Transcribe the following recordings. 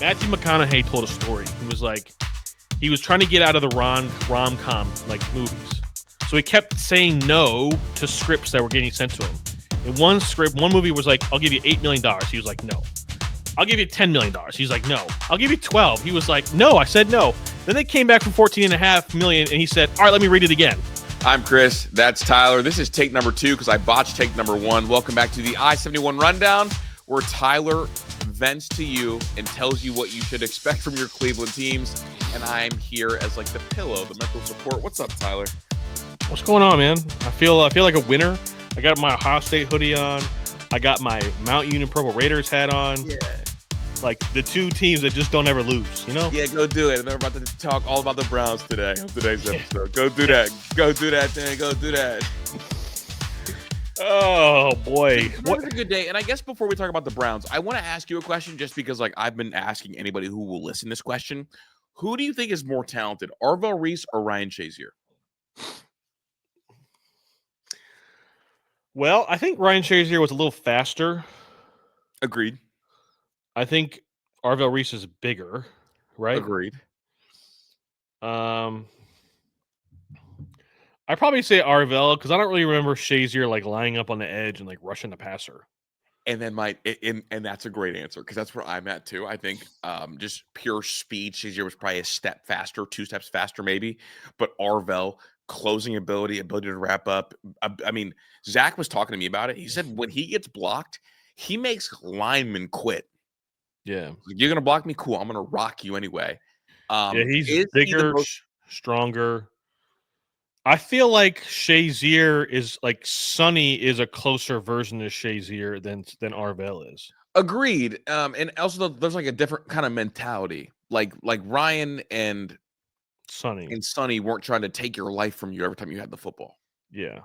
Matthew McConaughey told a story. He was trying to get out of the rom-com like movies. So he kept saying no to scripts that were getting sent to him. In one movie was like, I'll give you $8 million. He was like, no. I'll give you $10 million. He's like, no. I'll give you 12. He was like, no. I said no. Then they came back for $14.5 million, and he said, all right, let me read it again. I'm Kris. That's Tyler. This is take number 2 because I botched take number 1. Welcome back to the I-71 Rundown, where Tyler vents to you and tells you what you should expect from your Cleveland teams. And I'm here as like the pillow, the mental support. What's up, Tyler? What's going on, man? I feel like a winner. I got my Ohio State hoodie on. I got my Mount Union Purple Raiders hat on. Yeah. Like the two teams that just don't ever lose, you know? Yeah, go do it. And we're about to talk all about the Browns today on today's episode. Go do that. Go do that thing. Go do that. Oh, boy. What a good day. And I guess before we talk about the Browns, I want to ask you a question just because like I've been asking anybody who will listen this question. Who do you think is more talented, Arvell Reese or Ryan Shazier? Well, I think Ryan Shazier was a little faster. Agreed. I think Arvell Reese is bigger, right? Agreed. I'd probably say Arvell because I don't really remember Shazier like lying up on the edge and like rushing the passer. And then and that's a great answer because that's where I'm at too. I think just pure speed, Shazier was probably a step faster, 2 steps faster maybe, but Arvell closing ability to wrap up. I mean, Zach was talking to me about it. He said when he gets blocked, he makes linemen quit. Yeah, you're gonna block me, cool. I'm gonna rock you anyway. Yeah, he's bigger, stronger. I feel like Shazier is like Sonny is a closer version of Shazier than Arvell is. Agreed. And also there's like a different kind of mentality. Like Ryan and Sonny weren't trying to take your life from you every time you had the football. Yeah.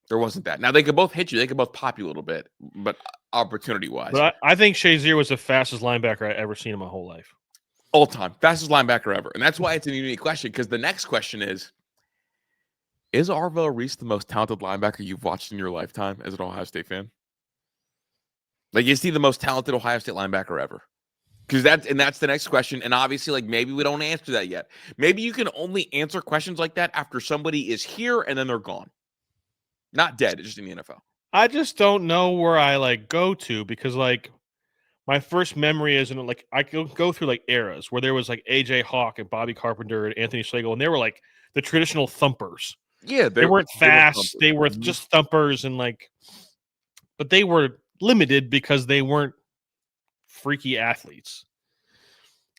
There wasn't that. Now they could both hit you, they could both pop you a little bit, but opportunity-wise. But I think Shazier was the fastest linebacker I've ever seen in my whole life. All time. Fastest linebacker ever. And that's why it's a unique question, because the next question is Arvell Reese the most talented linebacker you've watched in your lifetime as an Ohio State fan? Like, is he the most talented Ohio State linebacker ever? Because that's the next question. And obviously, like, maybe we don't answer that yet. Maybe you can only answer questions like that after somebody is here and then they're gone. Not dead, just in the NFL. I just don't know where I like go to because like my first memory is like I go through like eras where there was like AJ Hawk and Bobby Carpenter and Anthony Schlegel, and they were like the traditional thumpers. Yeah, they weren't fast. They were just thumpers and like, but they were limited because they weren't freaky athletes.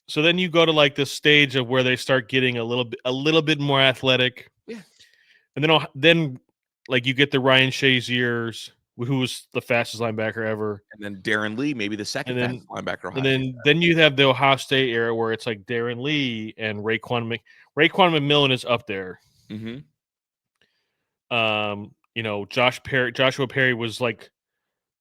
So then you go to like this stage of where they start getting a little bit more athletic. Yeah, and then like you get the Ryan Shaziers, who was the fastest linebacker ever, and then Darren Lee, maybe the second fastest linebacker. And then you have the Ohio State era where it's like Darren Lee and Raekwon McMillan is up there. Mm-hmm. Joshua Perry was like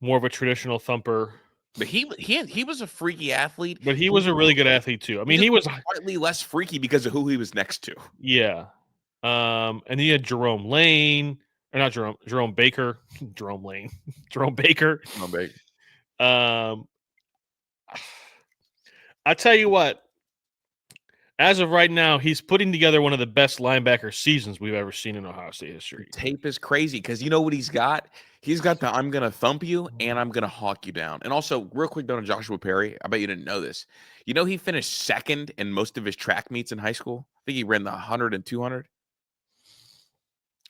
more of a traditional thumper. But he was a freaky athlete. But he was a really good athlete too. I mean, he was slightly less freaky because of who he was next to. Yeah. And then you had Jerome Baker. Jerome Baker. I tell you what, as of right now, he's putting together one of the best linebacker seasons we've ever seen in Ohio State history. The tape is crazy because you know what he's got? He's got the I'm going to thump you and I'm going to hawk you down. And also, real quick, on Joshua Perry, I bet you didn't know this. You know he finished second in most of his track meets in high school? I think he ran the 100 and 200.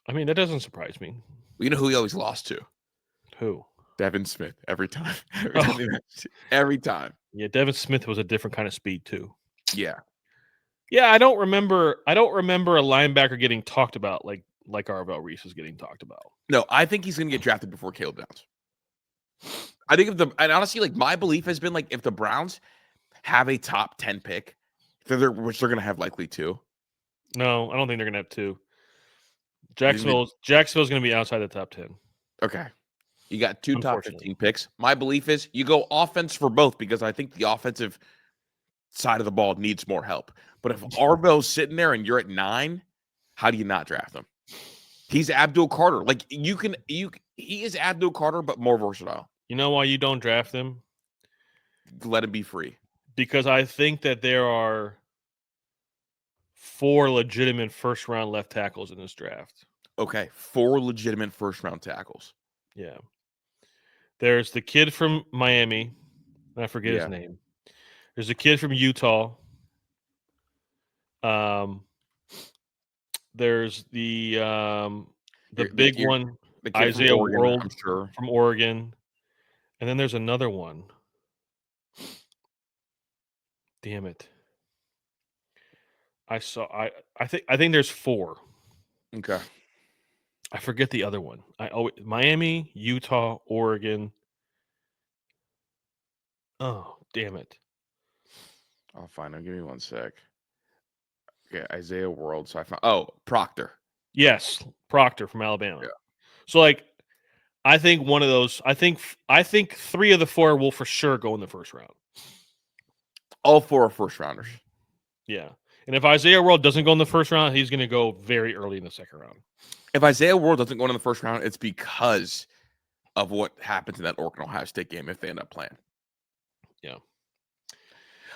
I mean, that doesn't surprise me. Well, you know who he always lost to? Who? Devin Smith. Every time. Every time. Yeah, Devin Smith was a different kind of speed too. Yeah. Yeah, I don't remember a linebacker getting talked about like Arvell Reese is getting talked about. No, I think he's going to get drafted before Caleb Downs. I think and honestly, like my belief has been like if the Browns have a top 10 pick, which they're going to have likely 2. No, I don't think they're going to have 2. Jacksonville's going to be outside the top 10. Okay. You got 2 top 15 picks. My belief is you go offense for both because I think the offensive side of the ball needs more help. But if Arvell's sitting there and you're at 9, how do you not draft him? He's Abdul Carter. Like he is Abdul Carter, but more versatile. You know why you don't draft him? Let him be free. because I think that there are 4 legitimate first-round left tackles in this draft. Okay, 4 legitimate first-round tackles. Yeah. There's the kid from Miami. I forget his Yeah. name. There's a kid from Utah. There's the big one, The kid from Isaiah Oregon, World I'm sure. from Oregon, and then there's another one. Damn it! I think there's 4. Okay. I forget the other one. Miami, Utah, Oregon. Oh, damn it! I'll find him. Give me 1 sec. Okay, Isaiah World. So I found Proctor. Yes, Proctor from Alabama. Yeah. So I think one of those. I think 3 of the 4 will for sure go in the first round. All 4 are first rounders. Yeah. And if Isaiah World doesn't go in the first round, he's going to go very early in the second round. If Isaiah World doesn't go in the first round, it's because of what happens in that Oregon-Ohio State game if they end up playing. Yeah.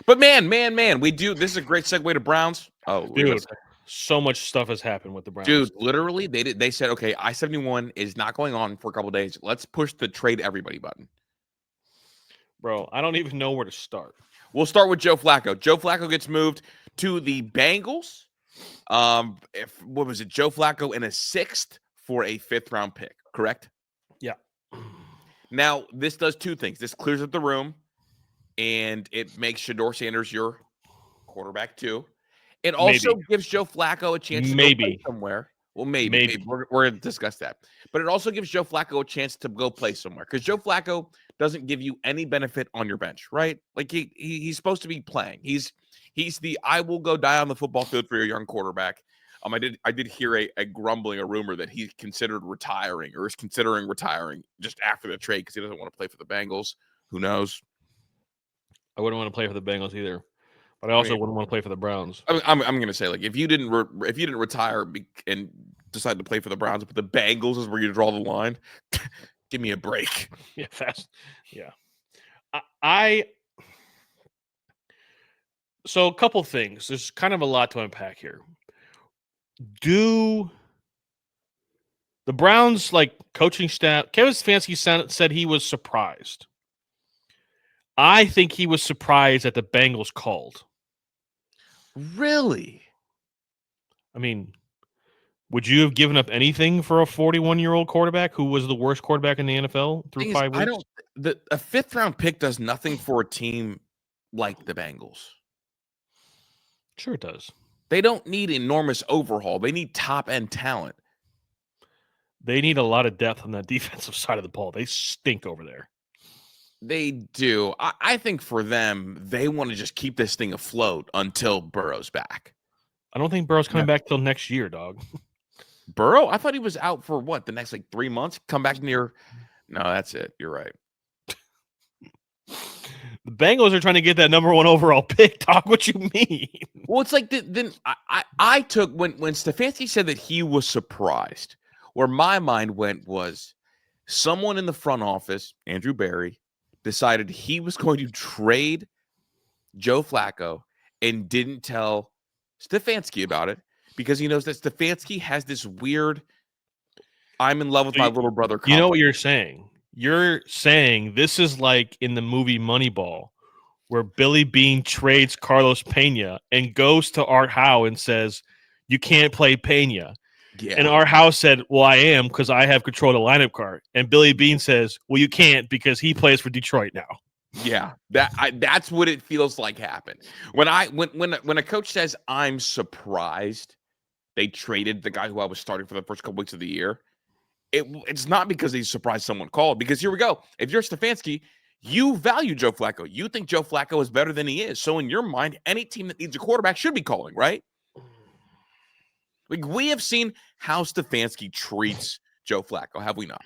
But man, we do. This is a great segue to Browns. Oh, dude, so much stuff has happened with the Browns. Dude, literally, they said, okay, I-71 is not going on for a couple of days. Let's push the trade everybody button. Bro, I don't even know where to start. We'll start with Joe Flacco. Joe Flacco gets moved to the Bengals. What was it? Joe Flacco in a 6th for a 5th round pick, correct? Yeah. Now, this does 2 things. This clears up the room, and it makes Shedeur Sanders your quarterback too. It also gives Joe Flacco a chance to go play somewhere. Well, maybe. We're going to discuss that. But it also gives Joe Flacco a chance to go play somewhere because Joe Flacco doesn't give you any benefit on your bench, right? Like he's supposed to be playing. He's the I will go die on the football field for your young quarterback. I did hear a grumbling, a rumor that he considered retiring or is considering retiring just after the trade because he doesn't want to play for the Bengals. Who knows? I wouldn't want to play for the Bengals either. But I also wouldn't want to play for the Browns. I'm going to say, like, if you didn't retire and decide to play for the Browns, but the Bengals is where you draw the line, give me a break. Yeah, fast. Yeah. So a couple things. There's kind of a lot to unpack here. Do the Browns coaching staff? Kevin Stefanski said he was surprised. I think he was surprised that the Bengals called. Really? I mean, would you have given up anything for a 41-year-old quarterback who was the worst quarterback in the NFL through 5 weeks? A 5th round pick does nothing for a team like the Bengals. Sure it does. They don't need enormous overhaul. They need top-end talent. They need a lot of depth on that defensive side of the ball. They stink over there. They do. I think for them, they want to just keep this thing afloat until Burrow's back. I don't think Burrow's coming back till next year, dog. Burrow? I thought he was out for the next 3 months? Come back near. No, that's it. You're right. The Bengals are trying to get that number 1 overall pick, dog. What you mean? Well, it's like then I took when Stefanski said that he was surprised, where my mind went was someone in the front office, Andrew Berry, decided he was going to trade Joe Flacco and didn't tell Stefanski about it because he knows that Stefanski has this weird I'm in love with my little brother complex. You know what you're saying? You're saying this is like in the movie Moneyball where Billy Bean trades Carlos Pena and goes to Art Howe and says, you can't play Pena. Yeah. And Art Howe said, well, I am because I have control of the lineup card. And Billy Bean says, well, you can't because he plays for Detroit now. Yeah, that's what it feels like happened. When a coach says, I'm surprised they traded the guy who I was starting for the first couple weeks of the year, it's not because he's surprised someone called. Because here we go. If you're Stefanski, you value Joe Flacco. You think Joe Flacco is better than he is. So in your mind, any team that needs a quarterback should be calling, right? Like we have seen how Stefanski treats Joe Flacco, have we not?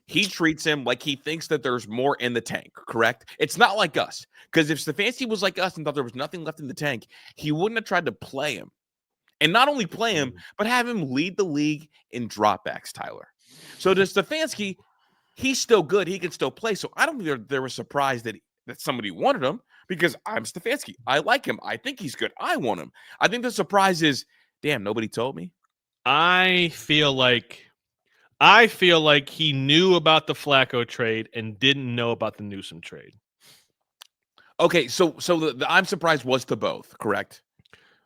He treats him like he thinks that there's more in the tank, correct? It's not like us. Because if Stefanski was like us and thought there was nothing left in the tank, he wouldn't have tried to play him. And not only play him, but have him lead the league in dropbacks, Tyler. So to Stefanski, he's still good. He can still play. So I don't think they were surprised that somebody wanted him. because I'm Stefanski. I like him. I think he's good. I want him. I think the surprise is, damn, nobody told me. I feel like he knew about the Flacco trade and didn't know about the Newsome trade. Okay, so the I'm surprised was to both, correct?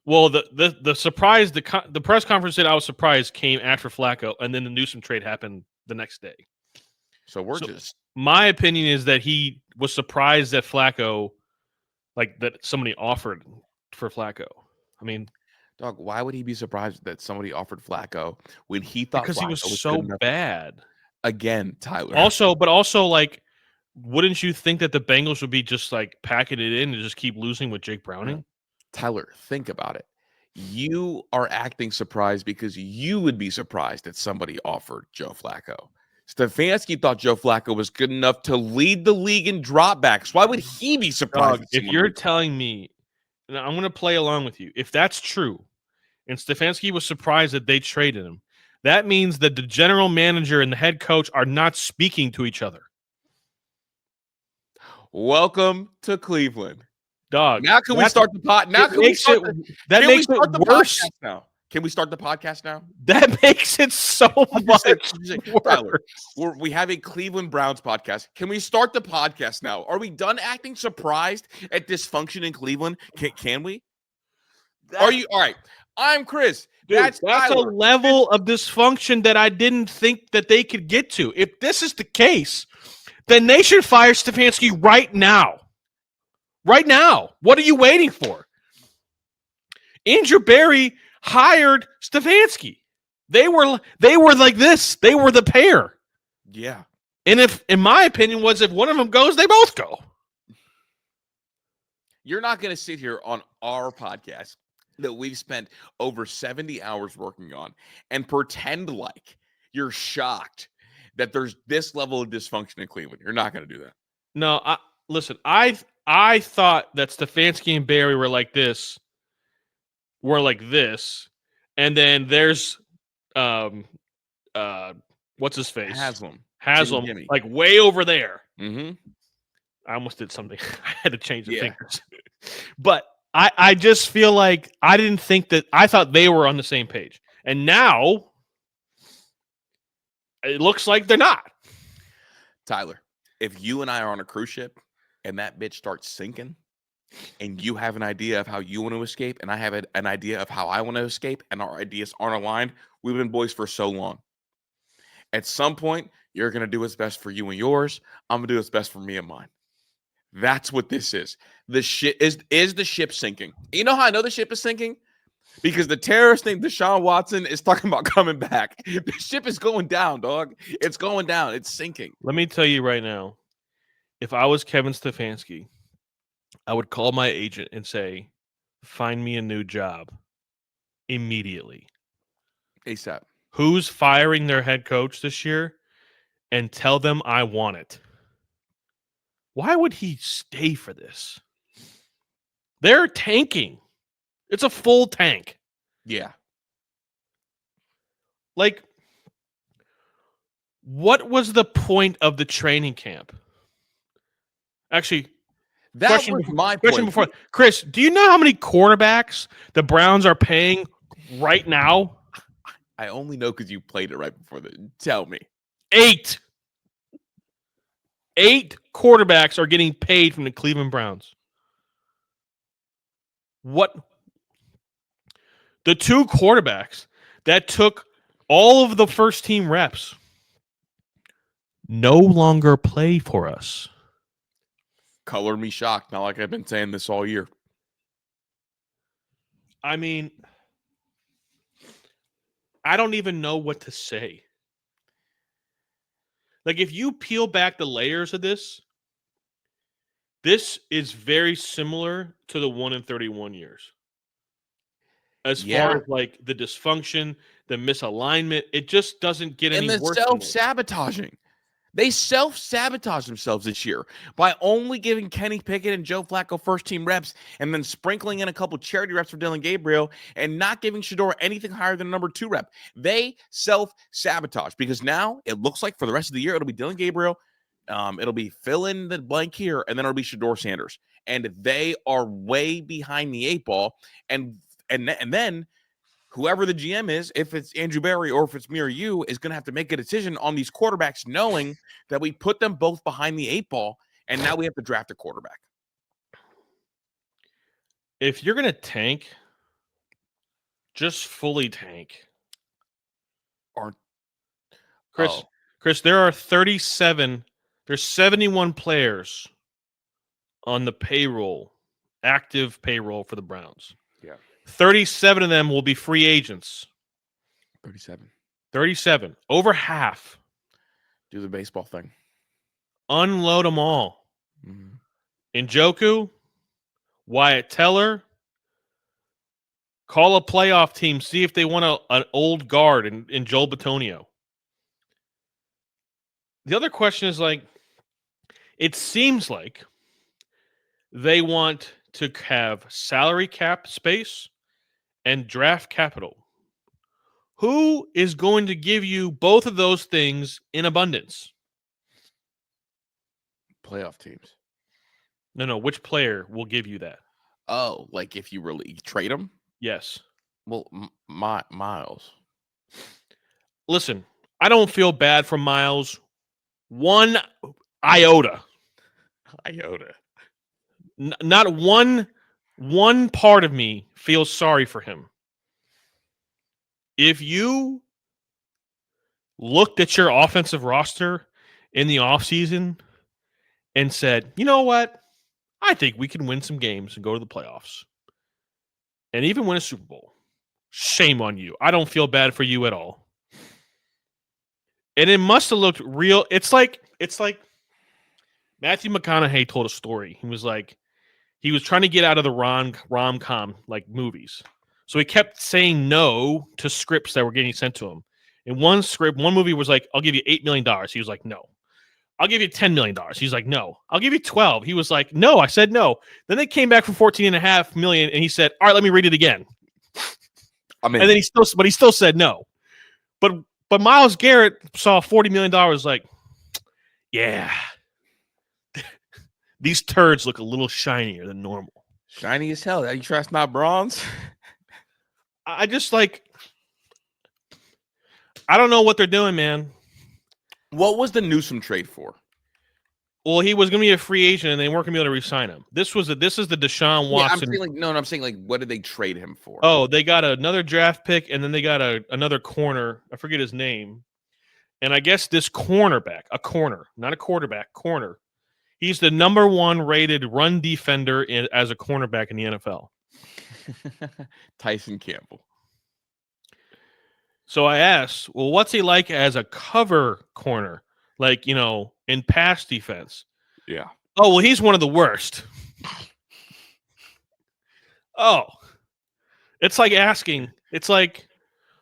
Well, the surprise, the press conference that I was surprised came after Flacco, and then the Newsome trade happened the next day. So my opinion is that he was surprised that Flacco, like that somebody offered for Flacco. I mean, dog, why would he be surprised that somebody offered Flacco when he thought because Flacco he was good so enough? bad? Again, Tyler. Also, like, wouldn't you think that the Bengals would be just like packing it in and just keep losing with Jake Browning? Tyler, think about it. You are acting surprised because you would be surprised that somebody offered Joe Flacco. Stefanski thought Joe Flacco was good enough to lead the league in dropbacks. Why would he be surprised? Dog, if you're telling me, and I'm going to play along with you, if that's true, and Stefanski was surprised that they traded him, that means that the general manager and the head coach are not speaking to each other. Welcome to Cleveland. Dog. Now can we start the pod? Now can we start that makes it worse now? Can we start the podcast now? That makes it so much Tyler, we have a Cleveland Browns podcast. Can we start the podcast now? Are we done acting surprised at dysfunction in Cleveland? Can we? Are you all right? I'm Kris. Dude, that's a level of dysfunction that I didn't think that they could get to. If this is the case, then they should fire Stefanski right now. Right now. What are you waiting for? Andrew Berry hired Stefanski. They were like this. They were the pair. Yeah. And in my opinion, if one of them goes, they both go. You're not going to sit here on our podcast that we've spent over 70 hours working on and pretend like you're shocked that there's this level of dysfunction in Cleveland. You're not going to do that. No, listen, I thought that Stefanski and Berry were like this, and then there's what's his face? Haslam, like way over there. Mm-hmm. I almost did something. I had to change the fingers. But I just feel like I didn't think that. I thought they were on the same page, and now it looks like they're not. Tyler, if you and I are on a cruise ship and that bitch starts sinking, and you have an idea of how you want to escape, and I have an idea of how I want to escape, and our ideas aren't aligned, we've been boys for so long. At some point, you're going to do what's best for you and yours. I'm going to do what's best for me and mine. That's what this is. The ship is the ship sinking. You know how I know the ship is sinking? Because the terrorist named Deshaun Watson is talking about coming back. The ship is going down, dog. It's going down. It's sinking. Let me tell you right now, if I was Kevin Stefanski, I would call my agent and say, find me a new job immediately. ASAP. Who's firing their head coach this year? And tell them I want it. Why would he stay for this? They're tanking. It's a full tank. Yeah. Like, what was the point of the training camp? Actually, that was my question before. Kris, do you know how many quarterbacks the Browns are paying right now? I only know because you played it right before the. Tell me. 8. 8 quarterbacks are getting paid from the Cleveland Browns. What? The 2 quarterbacks that took all of the first team reps no longer play for us. Color me shocked, not like I've been saying this all year. I mean, I don't even know what to say. Like, if you peel back the layers of this is very similar to the 1-31 years. As far as like the dysfunction, the misalignment, it just doesn't get any worse. And the self-sabotaging. They self-sabotage themselves this year by only giving Kenny Pickett and Joe Flacco first-team reps and then sprinkling in a couple charity reps for Dylan Gabriel and not giving Shedeur anything higher than number 2 rep. They self-sabotage because now it looks like for the rest of the year it'll be Dylan Gabriel, It'll be fill in the blank here, and then it'll be Shador Sanders, and they are way behind the 8 ball. And then whoever the GM is, if it's Andrew Berry or if it's me or you, is going to have to make a decision on these quarterbacks, knowing that we put them both behind the 8 ball, and now we have to draft a quarterback. If you're going to tank, just fully tank. Chris, there are 37. There's 71 players on the payroll, active payroll for the Browns. Yeah. 37 of them will be free agents. 37. Over half. Do the baseball thing. Unload them all. Mm-hmm. Njoku, Wyatt Teller. Call a playoff team. See if they want an old guard in Joel Bitonio. The other question is, like, it seems like they want to have salary cap space and draft capital. Who is going to give you both of those things in abundance? Playoff teams. No. Which player will give you that? Oh, like if you really trade them? Yes. Well, Miles. Listen, I don't feel bad for Miles. One iota. Not one part of me feels sorry for him. If you looked at your offensive roster in the offseason and said, you know what? I think we can win some games and go to the playoffs and even win a Super Bowl. Shame on you. I don't feel bad for you at all. And it must have looked real. It's like Matthew McConaughey told a story. He was trying to get out of the rom-com like movies. So he kept saying no to scripts that were getting sent to him. In one movie was like, I'll give you $8 million. He was like, no. I'll give you $10 million. He's like, no. I'll give you 12. He was like, no. I said no. Then they came back for $14.5 million, and he said, all right, let me read it again. And then he still said no. But Myles Garrett saw $40 million, like, yeah. These turds look a little shinier than normal. Shiny as hell. You trust not bronze? I just I don't know what they're doing, man. What was the Newsome trade for? Well, he was going to be a free agent, and they weren't going to be able to re-sign him. This is the Deshaun Watson. I'm saying what did they trade him for? Oh, they got another draft pick, and then they got another corner. I forget his name. And I guess this cornerback, not a quarterback, corner. He's the number 1 rated run defender as a cornerback in the NFL. Tyson Campbell. So I asked, well, what's he like as a cover corner? Like, in pass defense. Yeah. Oh, well, he's one of the worst. Oh. It's like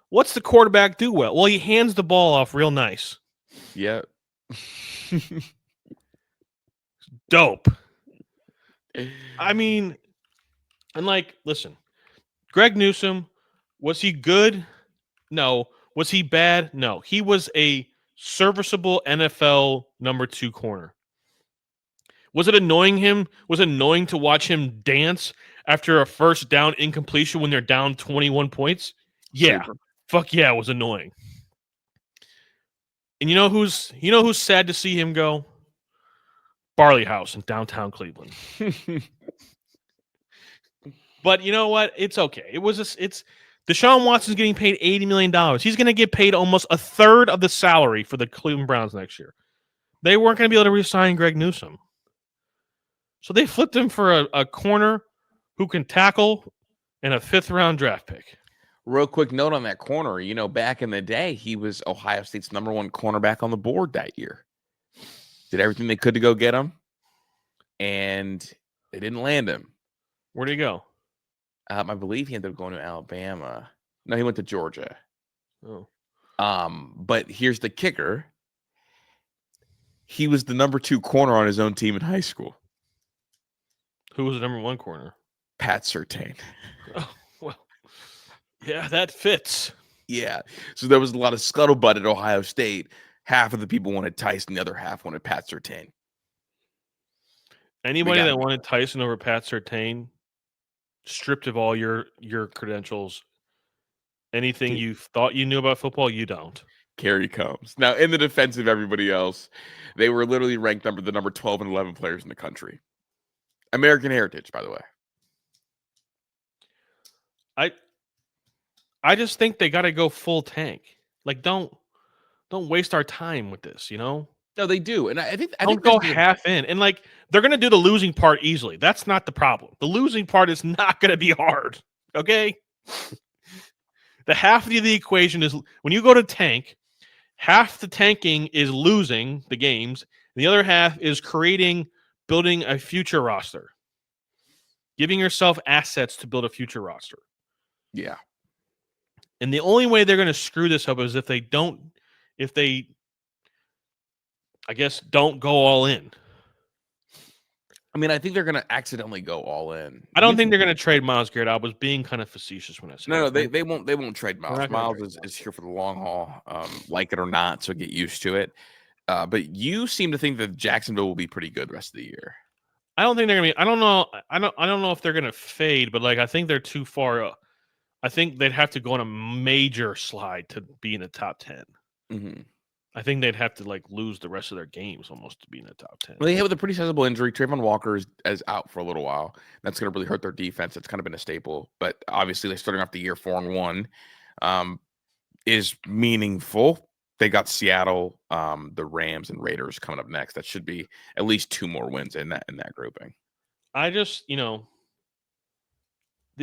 what's the quarterback do well? Well, he hands the ball off real nice. Yeah. Dope. I mean, and listen, Greg Newsome, was he good? No. Was he bad? No. He was a serviceable NFL number 2 corner. Was it annoying Was it annoying to watch him dance after a first down incompletion when they're down 21 points? Yeah. Super. Fuck yeah, it was annoying. And you know who's sad to see him go? Barley House in downtown Cleveland. But you know what? It's okay. It's Deshaun Watson's getting paid $80 million. He's going to get paid almost a third of the salary for the Cleveland Browns next year. They weren't going to be able to re-sign Greg Newsome. So they flipped him for a corner who can tackle and a 5th-round draft pick. Real quick note on that corner. Back in the day, he was Ohio State's number 1 cornerback on the board that year. Did everything they could to go get him, and they didn't land him. Where'd he go? I believe he ended up going to Alabama. No, he went to Georgia. Oh. But here's the kicker. He was the number 2 corner on his own team in high school. Who was the number 1 corner? Pat Surtain. Oh, well, yeah, that fits. Yeah. So there was a lot of scuttlebutt at Ohio State. half of the people wanted Tyson, the other half wanted Pat Surtain. Anybody that wanted Tyson over Pat Surtain, stripped of all your credentials, anything you thought you knew about football, you don't. Kerry Combs. Now, in the defense of everybody else, they were literally ranked the number 12 and 11 players in the country. American heritage, by the way. I just think they got to go full tank. Like, don't waste our time with this, you know? No, they do. And I think don't go half in. And like, they're going to do the losing part easily. That's not the problem. The losing part is not going to be hard. Okay? The half of the equation is when you go to tank, half the tanking is losing the games. And the other half is building a future roster. Giving yourself assets to build a future roster. Yeah. And the only way they're going to screw this up is if they, I guess, don't go all in. I mean, I think they're going to accidentally go all in. I don't think they're going to trade Myles Garrett. I was being kind of facetious when I said no, they won't trade Myles. Myles is here for the long haul, like it or not, so get used to it. But you seem to think that Jacksonville will be pretty good the rest of the year. I don't think they're going to be. I don't know if they're going to fade, but like I think they're too far. I think they'd have to go on a major slide to be in the top 10. Mm-hmm. I think they'd have to like lose the rest of their games almost to be in the top 10. Well, they have a pretty sizable injury. Trayvon Walker is out for a little while. That's going to really hurt their defense. It's kind of been a staple, but obviously they're starting off the year 4-1 is meaningful. They got Seattle, the Rams, and Raiders coming up next. That should be at least 2 more wins in that grouping. I just, the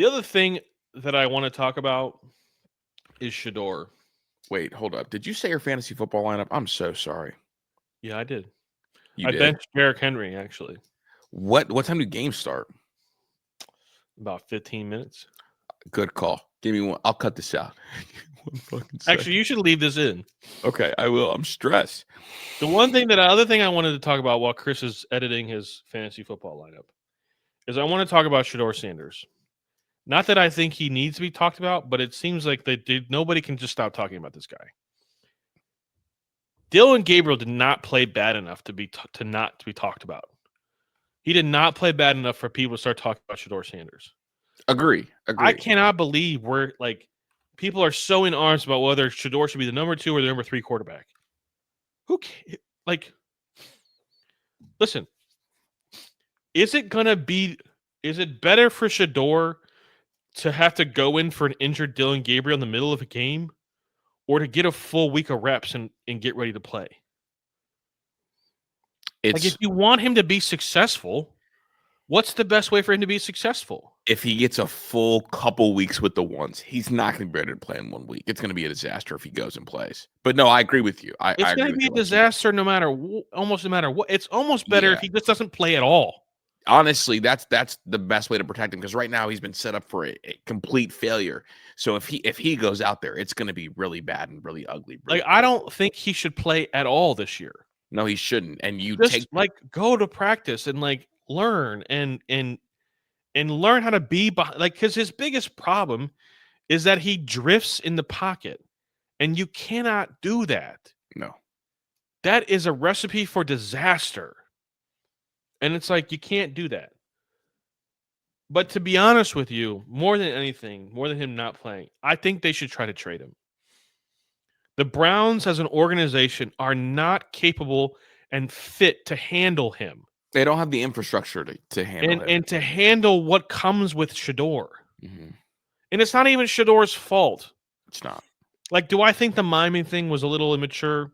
other thing that I want to talk about is Shedeur. Wait, hold up. Did you say your fantasy football lineup? I'm so sorry. Yeah, I did. I benched Derrick Henry, actually. What time do games start? About 15 minutes. Good call. Give me one. I'll cut this out. Actually, you should leave this in. Okay, I will. I'm stressed. The other thing I wanted to talk about while Chris is editing his fantasy football lineup is I want to talk about Shedeur Sanders. Not that I think he needs to be talked about, but it seems like nobody can just stop talking about this guy. Dillon Gabriel did not play bad enough to not be talked about. He did not play bad enough for people to start talking about Shedeur Sanders. Agree. I cannot believe people are so in arms about whether Shedeur should be the number 2 or the number 3 quarterback. Who listen, is it better for Shedeur to have to go in for an injured Dillon Gabriel in the middle of a game or to get a full week of reps and get ready to play? If you want him to be successful, what's the best way for him to be successful? If he gets a full couple weeks with the ones, he's not going to be ready to play in 1 week. It's going to be a disaster if he goes and plays. But no, I agree with you. It's going to be a disaster almost no matter what. It's almost better if he just doesn't play at all. Honestly, that's the best way to protect him because right now he's been set up for a complete failure. So if he goes out there, it's going to be really bad and really ugly. I don't think he should play at all this year. No, he shouldn't. And you go to practice and learn and learn how to be because his biggest problem is that he drifts in the pocket, and you cannot do that. No, that is a recipe for disaster. And it's you can't do that. But to be honest with you, more than anything, more than him not playing, I think they should try to trade him. The Browns as an organization are not capable and fit to handle him. They don't have the infrastructure to handle him. And to handle what comes with Shedeur. Mm-hmm. And it's not even Shedeur's fault. It's not. Do I think the miming thing was a little immature?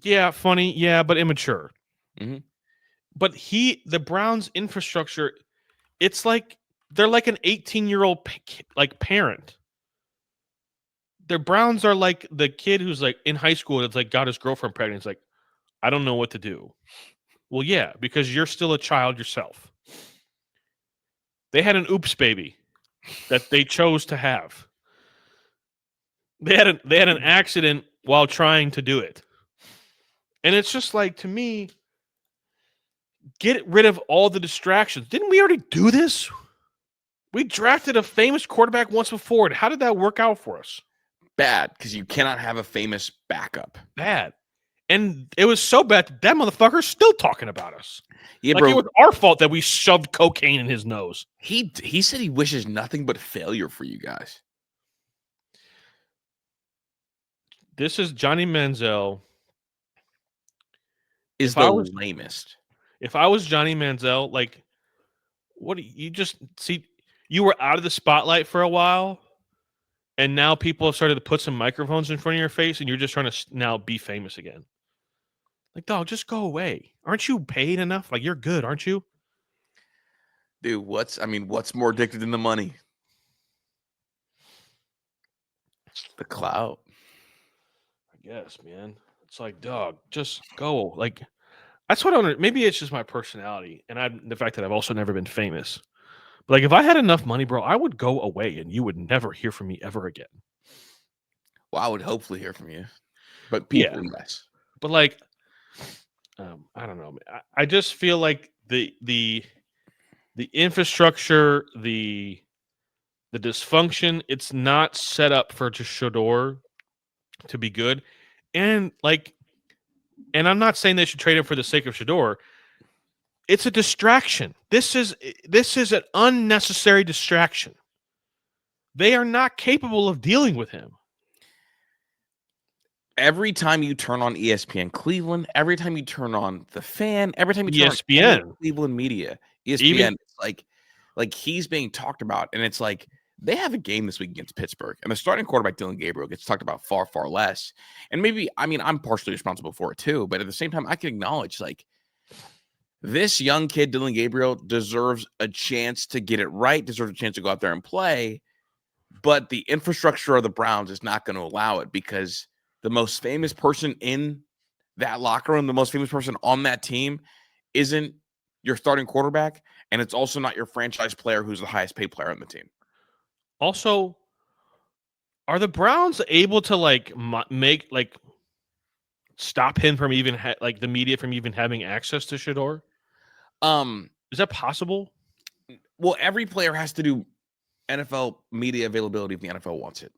Yeah, funny. Yeah, but immature. Mm-hmm. But the Browns infrastructure, it's they're like an 18-year-old parent. The Browns are like the kid who's in high school that's got his girlfriend pregnant. It's I don't know what to do. Well, yeah, because you're still a child yourself. They had an oops baby that they chose to have. They had an accident while trying to do it. And it's just to me, get rid of all the distractions. Didn't we already do this? We drafted a famous quarterback once before. How did that work out for us? bad because you cannot have a famous backup. Bad. And it was so bad that motherfucker's still talking about us. Yeah, like bro. It was our fault that we shoved cocaine in his nose. He said he wishes nothing but failure for you guys. This is Johnny Manziel. Is the lamest. If I was Johnny Manziel, like, what do you just see? You were out of the spotlight for a while, and now people have started to put some microphones in front of your face, and you're just trying to now be famous again. Like, dog, just go away. Aren't you paid enough? Like, you're good, aren't you? Dude, what's more addicted than the money? The clout. I guess, man. It's like, dog, just go. Like, that's what I don't. Maybe it's just my personality, and the fact that I've also never been famous. But like, if I had enough money, bro, I would go away, and you would never hear from me ever again. Well, I would hopefully hear from you, but people, yes. But like, I don't know. I just feel like the infrastructure, the dysfunction, it's not set up for Shador to be good, and I'm not saying they should trade him for the sake of Shador. It's a distraction. This is an unnecessary distraction. They are not capable of dealing with him. Every time you turn on ESPN Cleveland, every time you turn on The Fan, every time you turn ESPN on Cleveland media, ESPN, it's like he's being talked about, and it's like they have a game this week against Pittsburgh, and the starting quarterback Dylan Gabriel gets talked about far, far less. And maybe, I mean, I'm partially responsible for it too, but at the same time, I can acknowledge like this young kid, Dylan Gabriel, deserves a chance to get it right, deserves a chance to go out there and play, but the infrastructure of the Browns is not going to allow it because the most famous person in that locker room, the most famous person on that team isn't your starting quarterback, and it's also not your franchise player who's the highest paid player on the team. Also, are the Browns able to make stop him from even the media from even having access to Shador? Is that possible? Well, every player has to do NFL media availability if the NFL wants it.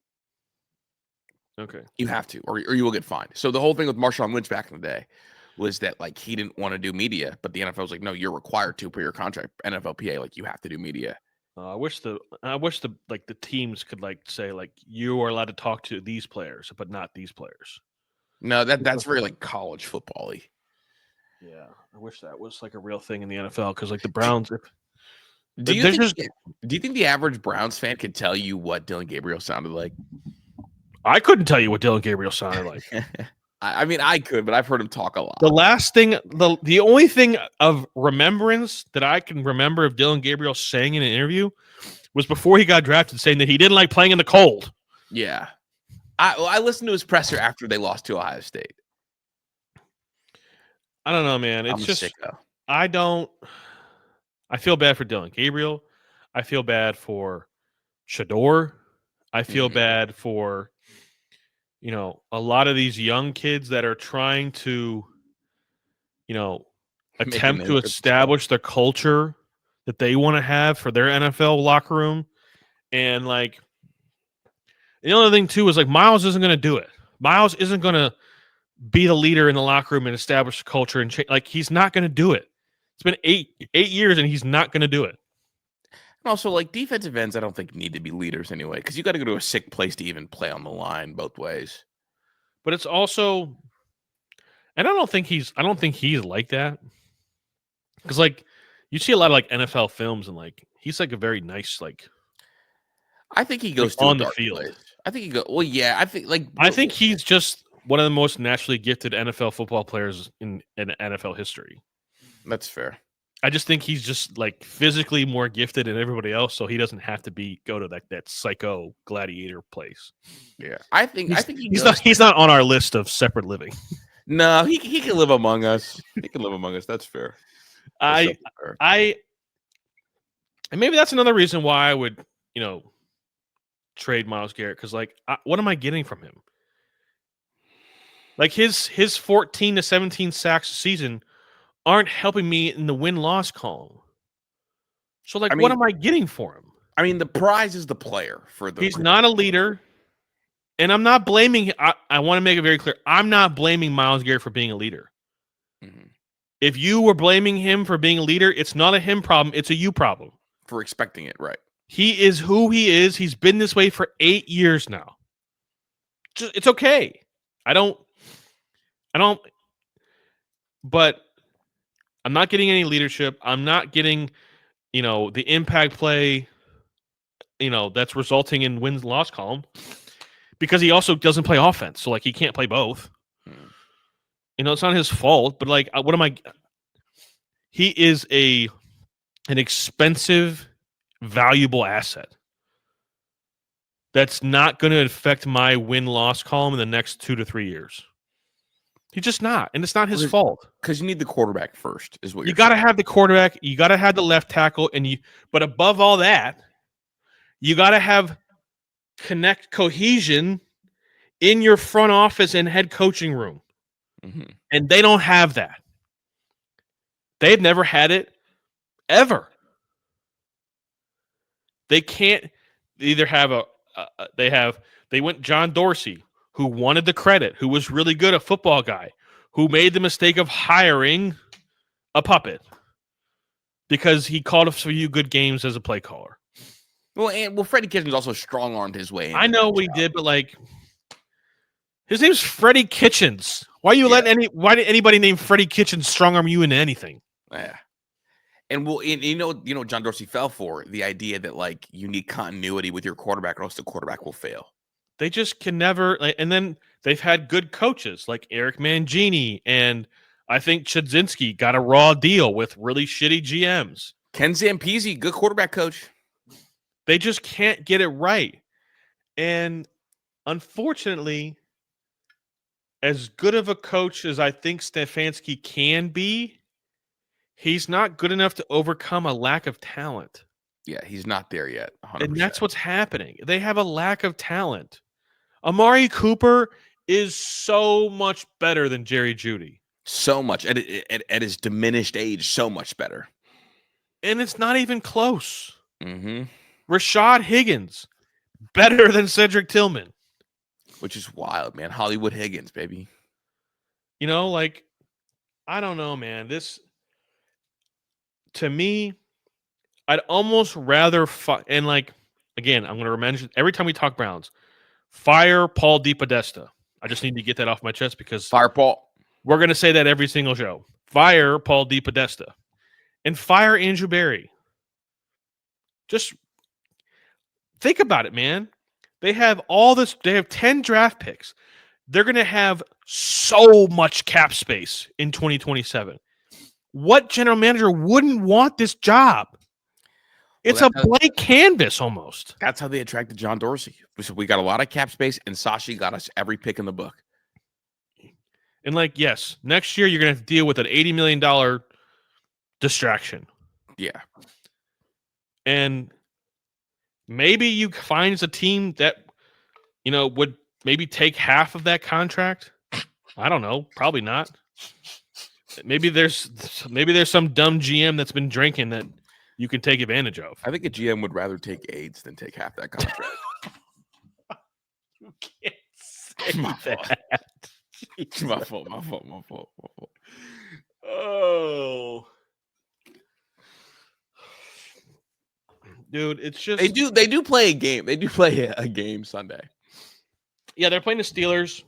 Okay. You have to, or you will get fined. So the whole thing with Marshawn Lynch back in the day was that like he didn't want to do media, but the NFL was like, no, you're required to per your contract. NFLPA, like you have to do media. I wish the teams could say you are allowed to talk to these players, but not these players. No, that's very like college football-y. Yeah, I wish that was like a real thing in the NFL because like the Browns. Do you think the average Browns fan could tell you what Dylan Gabriel sounded like? I couldn't tell you what Dylan Gabriel sounded like. I mean, I could, but I've heard him talk a lot. The last thing, the only thing of remembrance that I can remember of Dylan Gabriel saying in an interview was before he got drafted, saying that he didn't like playing in the cold. Yeah. I listened to his presser after they lost to Ohio State. I don't know, man. It's just sicko. I feel bad for Dylan Gabriel. I feel bad for Shador. I feel bad for a lot of these young kids that are trying to, attempt to establish the culture that they want to have for their NFL locker room. And the other thing too is Miles isn't going to do it. Miles isn't going to be the leader in the locker room and establish the culture and change. He's not going to do it. It's been eight years and he's not going to do it. And also, defensive ends, I don't think need to be leaders anyway, because you got to go to a sick place to even play on the line both ways. But it's also, and I don't think he's like that, because you see a lot of NFL films and he's a very nice I think he goes on the field. Place. I think he goes. Well, yeah, I think he's just one of the most naturally gifted NFL football players in NFL history. That's fair. I just think he's just physically more gifted than everybody else, so he doesn't have to go to that psycho gladiator place. Yeah, I think he's not on our list of separate living. No, he can live among us. He can live among us. That's fair. And maybe that's another reason why I would trade Myles Garrett, because what am I getting from him? His 14 to 17 sacks a season aren't helping me in the win-loss column. So, what am I getting for him? I mean, the prize is the player. He's not a leader. And I'm not blaming I want to make it very clear. I'm not blaming Myles Garrett for being a leader. Mm-hmm. If you were blaming him for being a leader, it's not a him problem. It's a you problem. For expecting it, right? He is who he is. He's been this way for 8 years now. It's okay. I don't, but I'm not getting any leadership. I'm not getting, the impact play, that's resulting in wins-loss column because he also doesn't play offense. So, he can't play both. Mm. It's not his fault, but, what am I? He is an expensive, valuable asset that's not going to affect my win-loss column in the next 2 to 3 years. He's just not, and it's not his fault. Because you need the quarterback first, is what you got to have the quarterback. You got to have the left tackle, but above all that, you got to have cohesion in your front office and head coaching room, and they don't have that. They've never had it ever. They can't either have they went John Dorsey, who wanted the credit, who was really good, a football guy, who made the mistake of hiring a puppet because he called a few good games as a play caller. Well, Freddie Kitchens also strong-armed his way. I know we did, but his name's Freddie Kitchens. Why did anybody named Freddie Kitchens strong-arm you into anything? Yeah. And John Dorsey fell for the idea that you need continuity with your quarterback, or else the quarterback will fail. They just can never. And then they've had good coaches like Eric Mangini, and I think Chudzinski got a raw deal with really shitty GMs. Ken Zampese, good quarterback coach. They just can't get it right, and unfortunately, as good of a coach as I think Stefanski can be, he's not good enough to overcome a lack of talent. Yeah, he's not there yet. 100%. And that's what's happening. They have a lack of talent. Amari Cooper is so much better than Jerry Jeudy. So much. At his diminished age, so much better. And it's not even close. Mm-hmm. Rashad Higgins, better than Cedric Tillman. Which is wild, man. Hollywood Higgins, baby. I don't know, man. This, to me, I'd almost rather and again, I'm going to mention every time we talk Browns, fire Paul DePodesta. I just need to get that off my chest because fire Paul. We're going to say that every single show. Fire Paul DePodesta and fire Andrew Berry. Just think about it, man. They have all this. They have 10 draft picks. They're going to have so much cap space in 2027. What general manager wouldn't want this job? It's a blank canvas almost. That's how they attracted John Dorsey. So we got a lot of cap space, and Sashi got us every pick in the book. And yes, next year you're going to have to deal with an $80 million distraction. Yeah. And maybe you find a team that, would maybe take half of that contract. I don't know. Probably not. Maybe there's some dumb GM that's been drinking that you can take advantage of. I think a GM would rather take AIDS than take half that contract. You can't say that. My fault. Oh. Dude, it's just they do play a game. They do play a game Sunday. Yeah, they're playing the Steelers.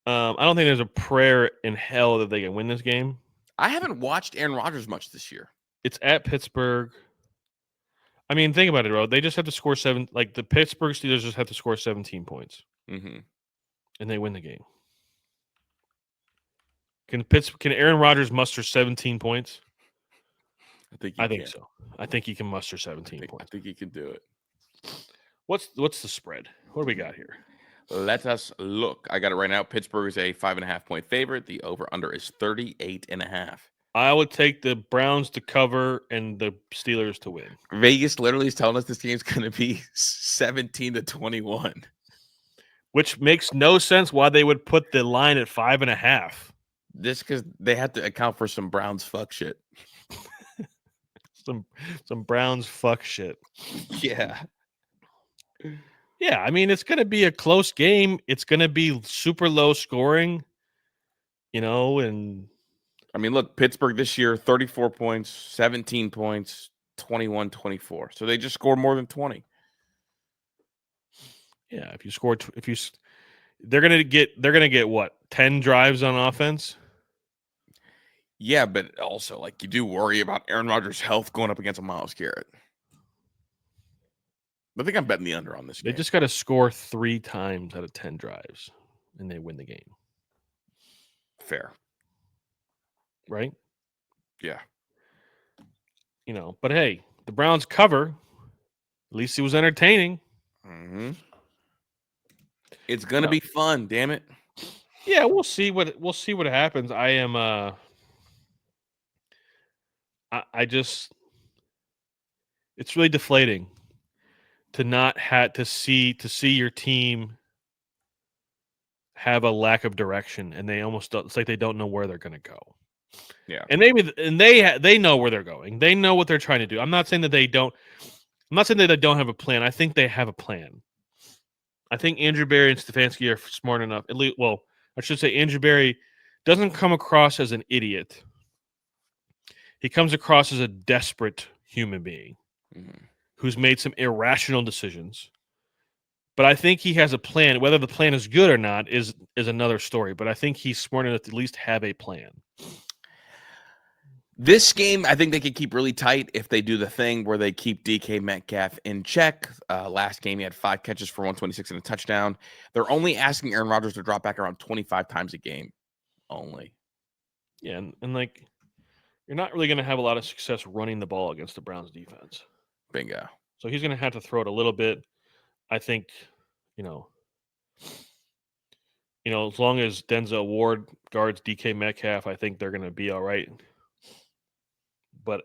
I don't think there's a prayer in hell that they can win this game. I haven't watched Aaron Rodgers much this year. It's at Pittsburgh. I mean, think about it, bro. They just have to score the Pittsburgh Steelers just have to score 17 points. Mm-hmm. And they win the game. Can Aaron Rodgers muster 17 points? I think so. I think he can muster 17 points. I think he can do it. What's the spread? What do we got here? Let us look. I got it right now. Pittsburgh is a 5.5 point favorite. The over/under is 38.5. I would take the Browns to cover and the Steelers to win. Vegas literally is telling us this game's going to be 17-21. Which makes no sense why they would put the line at 5.5. Just because they have to account for some Browns fuck shit. some Browns fuck shit. Yeah. Yeah, I mean, it's going to be a close game. It's going to be super low scoring, and I mean, look, Pittsburgh this year, 34 points, 17 points, 21-24. So they just scored more than 20. yeah, if you score, they're going to get what, 10 drives on offense? Yeah, but also, like, you do worry about Aaron Rodgers' health going up against a Myles Garrett. I think I'm betting the under on this They game. just got to score 3 times out of 10 drives, and they win the game. Fair. Right? Yeah. But hey, the Browns cover. At least it was entertaining. Mm-hmm. It's gonna be fun, damn it. Yeah, we'll see what happens. I am I just it's really deflating to not have to see your team have a lack of direction, and they almost don't, it's like they don't know where they're going to go. Yeah. And they know where they're going. They know what they're trying to do. I'm not saying that they don't have a plan. I think they have a plan. I think Andrew Berry and Stefanski are smart enough. At least, well, I should say Andrew Berry doesn't come across as an idiot. He comes across as a desperate human being who's made some irrational decisions. But I think he has a plan. Whether the plan is good or not is another story. But I think he's smart enough to at least have a plan. This game, I think they could keep really tight if they do the thing where they keep DK Metcalf in check. Last game, he had 5 catches for 126 and a touchdown. They're only asking Aaron Rodgers to drop back around 25 times a game. Only. Yeah, and like, you're not really going to have a lot of success running the ball against the Browns defense. Bingo. So he's going to have to throw it a little bit. I think, as long as Denzel Ward guards DK Metcalf, I think they're going to be all right. But,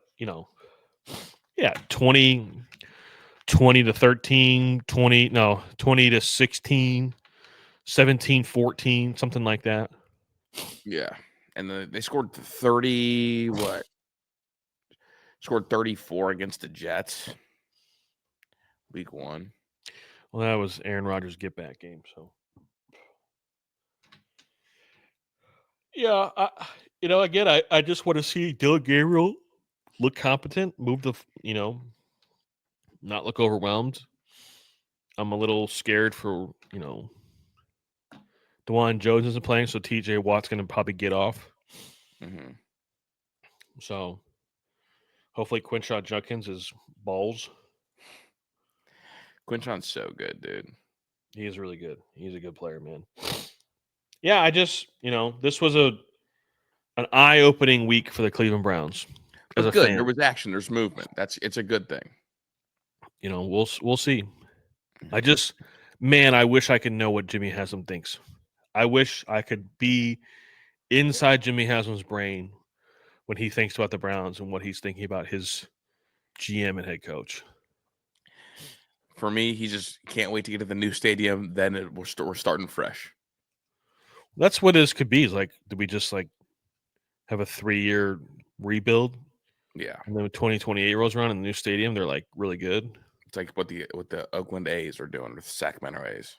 20 to 13, 20 to 16, 17-14, something like that. Yeah. And they scored 30, Scored 34 against the Jets. Week 1. Well, that was Aaron Rodgers' get-back game, so. Yeah, again, I just want to see Dylan Gabriel look competent, not look overwhelmed. I'm a little scared for, DeJuan Jones isn't playing, so TJ Watt's going to probably get off. Mm-hmm. So hopefully Quinshon Judkins is balls. Quinshon's so good, dude. He is really good. He's a good player, man. Yeah, I just, this was an eye-opening week for the Cleveland Browns. As a good. fan. There was action. There's movement. It's a good thing. We'll see. I wish I could know what Jimmy Haslam thinks. I wish I could be inside Jimmy Haslam's brain when he thinks about the Browns and what he's thinking about his GM and head coach. For me, he just can't wait to get to the new stadium. Then we're starting fresh. That's what this could be. Is like, do we just have a 3-year rebuild? Yeah. And then when 2028 rolls around in the new stadium, they're like really good. It's like what the Oakland A's are doing with Sacramento A's.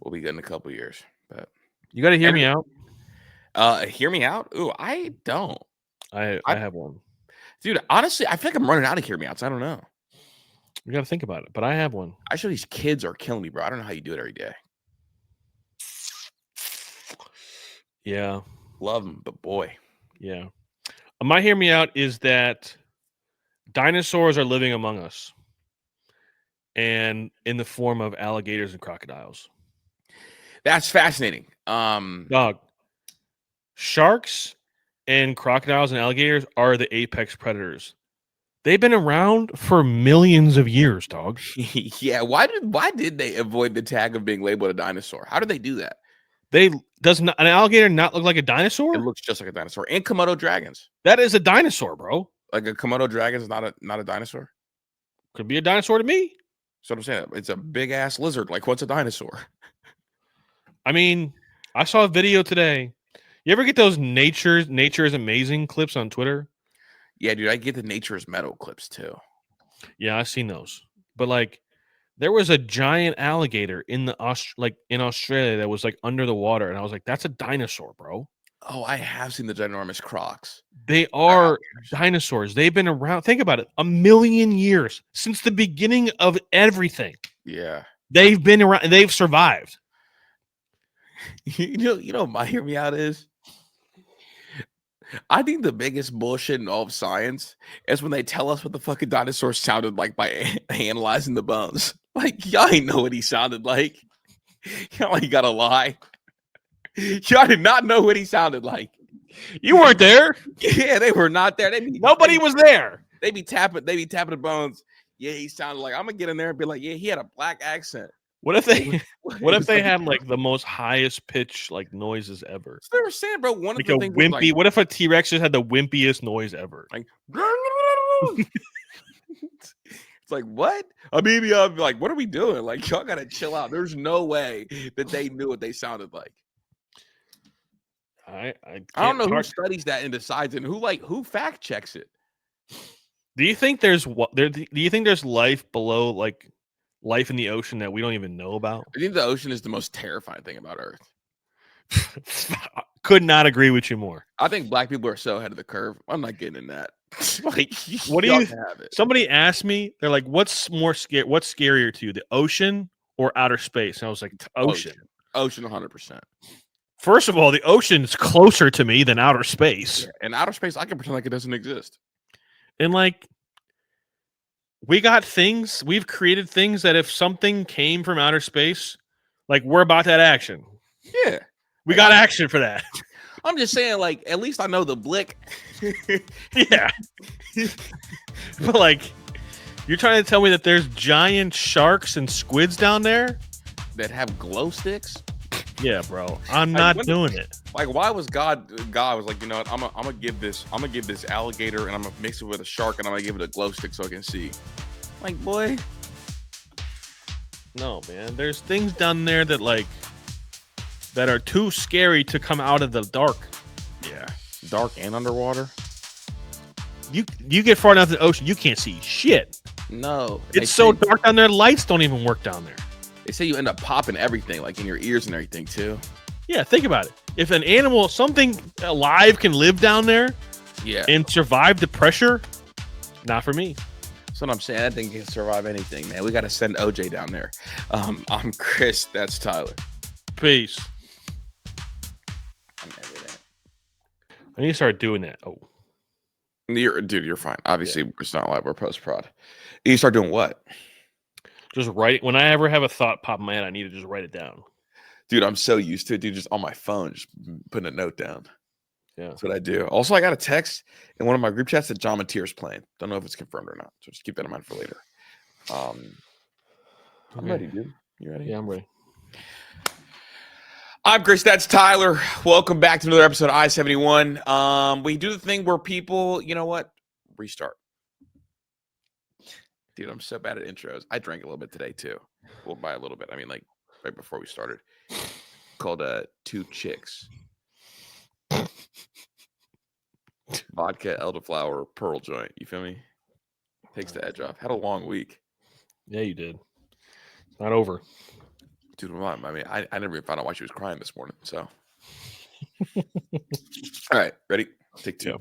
We'll be good in a couple years. But you got to hear me out. Hear me out? Ooh, I don't. I have one. Dude, honestly, I feel like I'm running out of hear me outs. I don't know. You got to think about it, but I have one. I sure these kids are killing me, bro. I don't know how you do it every day. Yeah. Love them, but boy. Yeah. My hear me out is that dinosaurs are living among us, and in the form of alligators and crocodiles. That's fascinating. Dog. Sharks and crocodiles and alligators are the apex predators. They've been around for millions of years, dog. Yeah. Why did they avoid the tag of being labeled a dinosaur? How did they do that? Does an alligator not look like a dinosaur? It looks just like a dinosaur. And Komodo dragons. That is a dinosaur, bro. Like a Komodo dragon is not a dinosaur. Could be a dinosaur to me. That's what I'm saying. It's a big ass lizard. Like, what's a dinosaur? I mean, I saw a video today. You ever get those nature is amazing clips on Twitter? Yeah, dude, I get the nature is metal clips too. Yeah, I've seen those. But There was a giant alligator in in Australia that was like under the water, and I was like, "That's a dinosaur, bro." Oh, I have seen the ginormous crocs. They are dinosaurs. They've been around. Think about it, 1,000,000 years since the beginning of everything. Yeah. They've been around. And they've survived. You know, my hear me out is. I think the biggest bullshit in all of science is when they tell us what the fucking dinosaur sounded like by analyzing the bones. Like, y'all ain't know what he sounded like. Y'all ain't gotta lie. Y'all did not know what he sounded like. You weren't there. Yeah, they were not there. Nobody was there. They be tapping the bones. Yeah, he sounded like, I'm gonna get in there and be like, yeah, he had a black accent. What if they had like the most highest pitch like noises ever? So they were saying, bro, one like of a the things wimpy. like, What if a T-Rex just had the wimpiest noise ever? Like, it's like, what? I mean, I'll be like, what are we doing? Like, y'all gotta chill out. There's no way that they knew what they sounded like. I don't know who studies that and decides it, and who fact checks it. Do you think there's life below, like life in the ocean that we don't even know about? I think the ocean is the most terrifying thing about Earth. Could not agree with you more. I think black people are so ahead of the curve. I'm not getting in that. Like, what do you have it? Somebody asked me, they're like, what's scarier to you, the ocean or outer space? And I was like, ocean. Ocean 100%. First of all, the ocean's closer to me than outer space. Yeah, and outer space, I can pretend like it doesn't exist. And like, we've created things that if something came from outer space, like we're about that action. Yeah. We got action for that. I'm just saying, like, at least I know the blick. Yeah. But like, you're trying to tell me that there's giant sharks and squids down there that have glow sticks? Yeah, bro. I'm not doing it. Like, why was God was like, you know what, I'm gonna give this alligator and I'm gonna mix it with a shark and I'm gonna give it a glow stick so I can see. Like, boy. No, man. There's things down there that are too scary to come out of the dark. Yeah. Dark and underwater. You get far enough in the ocean, you can't see shit. No. It's so dark down there, lights don't even work down there. They say you end up popping everything, like in your ears and everything, too. Yeah, think about it. If an animal, something alive can live down there and survive the pressure, not for me. That's what I'm saying. That thing can survive anything, man. We got to send OJ down there. I'm Kris. That's Tyler. Peace. I need to start doing that. Oh. You're fine. Obviously, it's not live. We're post-prod. You start doing what? Just write it. When I ever have a thought pop in my head, I need to just write it down. Dude, I'm so used to it, dude. Just on my phone, just putting a note down. Yeah. That's what I do. Also, I got a text in one of my group chats that John Mateer's playing. Don't know if it's confirmed or not. So just keep that in mind for later. I'm ready, dude. You ready? Yeah, I'm ready. I'm Kris. That's Tyler. Welcome back to another episode of I-71. We do the thing where people, you know what? Restart. Dude, I'm so bad at intros. I drank a little bit today, too. Well, by a little bit. I mean, like, right before we started. Called Two Chicks. Vodka, elderflower, pearl joint. You feel me? Takes the edge off. Had a long week. Yeah, you did. It's not over. Dude, I mean, I never even found out why she was crying this morning. So, all right, ready? Take two.